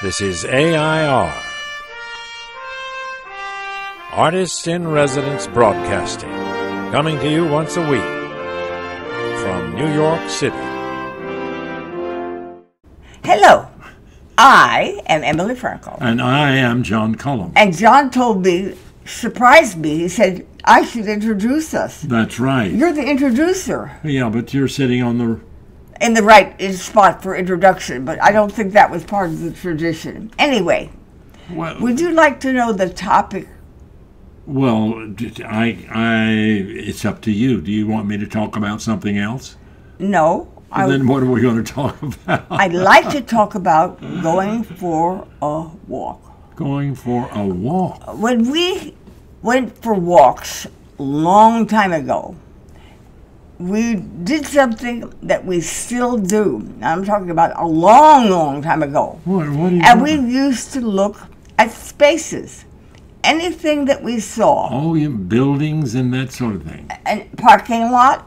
This is AI.R. Artists in Residence Broadcasting, coming to you once a week from New York City. Hello, I am Emily Frankel. And I am John Cullum. And John told me, surprised me, he said, I should introduce us. That's right. You're the introducer. Yeah, but you're sitting on the... In the right spot for introduction, but I don't think that was part of the tradition. Anyway, would you like to know the topic? Well, it's up to you. Do you want me to talk about something else? No. Then what are we going to talk about? I'd like to talk about going for a walk. Going for a walk? When we went for walks a long time ago, we did something that we still do. I'm talking about a long, long time ago. What are you And doing? we used to look at spaces. Anything that we saw. Oh, yeah, buildings and that sort of thing. And parking lot.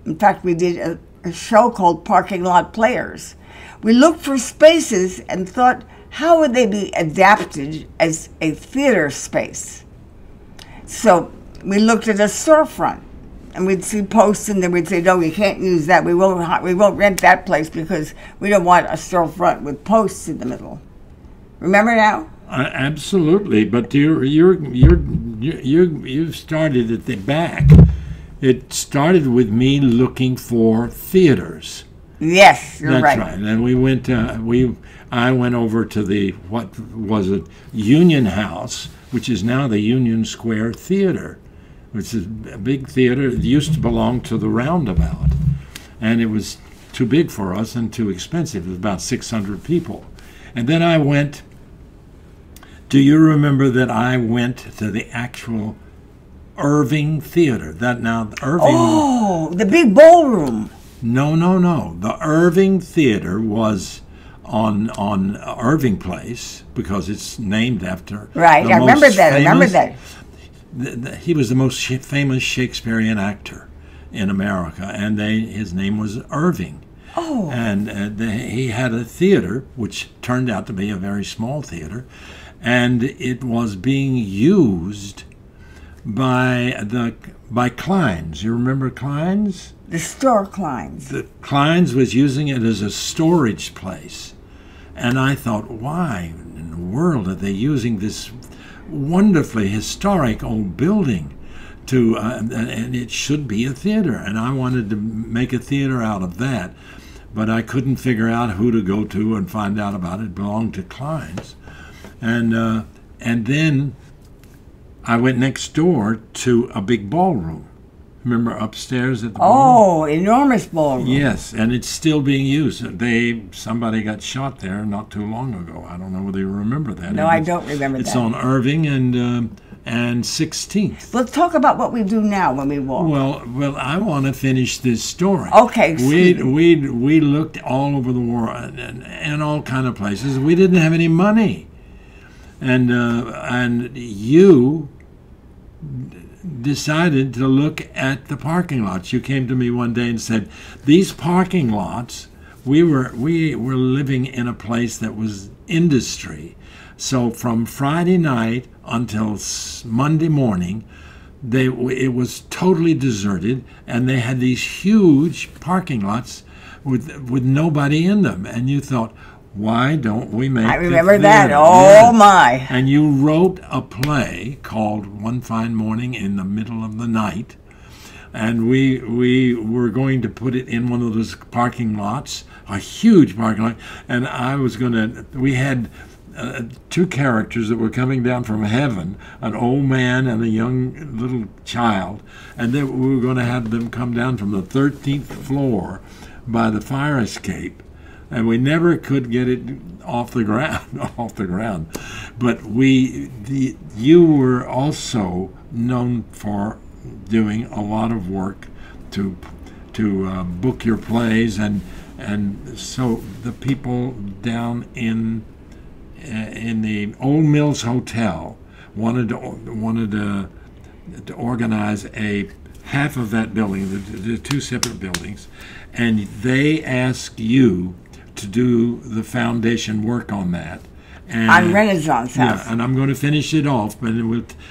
In fact, we did a show called Parking Lot Players. We looked for spaces and thought, how would they be adapted as a theater space? So we looked at a storefront. And we'd see posts, and then we'd say, no, we can't use that. We won't rent that place because we don't want a storefront with posts in the middle. Remember now? Absolutely, but you've started at the back. It started with me looking for theaters. Yes, you're right. That's right. And we went. I went over to the what was it, Union House, which is now the Union Square Theater, which is a big theater. It used to belong to the Roundabout, and it was too big for us and too expensive. It was about 600 people. And then I went, do you remember that I went to the actual Irving Theater? Oh, the big ballroom. No. The Irving Theater was on Irving Place because it's named after... Right, I remember that. He was the most famous Shakespearean actor in America, and his name was Irving. Oh. And he had a theater, which turned out to be a very small theater, and it was being used by Klein's. You remember Klein's? The store Klein's. The Klein's was using it as a storage place. And I thought, why in the world are they using this wonderfully historic old building and it should be a theater, and I wanted to make a theater out of that, but I couldn't figure out who to go to and find out about it. It belonged to Klein's, and then I went next door to a big ballroom. Remember upstairs at the ballroom? Oh, enormous ballroom. Yes, and it's still being used. Somebody got shot there not too long ago. I don't know whether you remember that. No, I don't remember that. It's on Irving and 16th. Let's talk about what we do now when we walk. Well, I want to finish this story. Okay. We looked all over the world and all kind of places. We didn't have any money, and you decided to look at the parking lots. You came to me one day and said, these parking lots, we were living in a place that was industry. So from Friday night until Monday morning, it was totally deserted, and they had these huge parking lots with nobody in them. And you thought, why don't we make I remember the that. theater? Oh, Yeah. my. And you wrote a play called One Fine Morning in the Middle of the Night. And we were going to put it in one of those parking lots, a huge parking lot. And we had two characters that were coming down from heaven, an old man and a young little child. And then we were going to have them come down from the 13th floor by the fire escape. And we never could get it off the ground. But you were also known for doing a lot of work to book your plays, and so the people down in the Old Mills Hotel wanted to organize half of that building, the two separate buildings, and they asked you to do the foundation work on that. on Renaissance House. Yeah, and I'm going to finish it off, but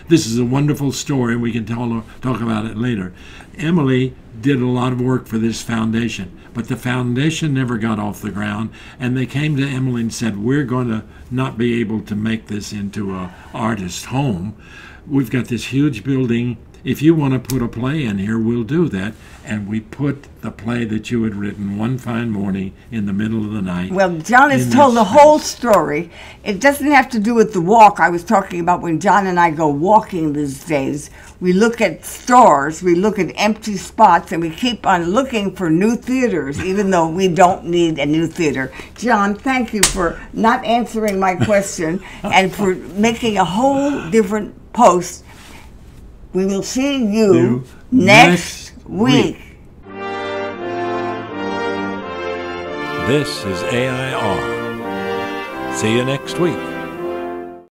this is a wonderful story, and we can talk about it later. Emily did a lot of work for this foundation, but the foundation never got off the ground, and they came to Emily and said, we're going to not be able to make this into an artist's home. We've got this huge building. If you want to put a play in here, we'll do that. And we put the play that you had written, One Fine Morning in the Middle of the Night. Well, John has told the whole story. It doesn't have to do with the walk I was talking about. When John and I go walking these days, we look at stores, we look at empty spots, and we keep on looking for new theaters, even though we don't need a new theater. John, thank you for not answering my question and for making a whole different post. We will see you next week. This is AI.R. See you next week.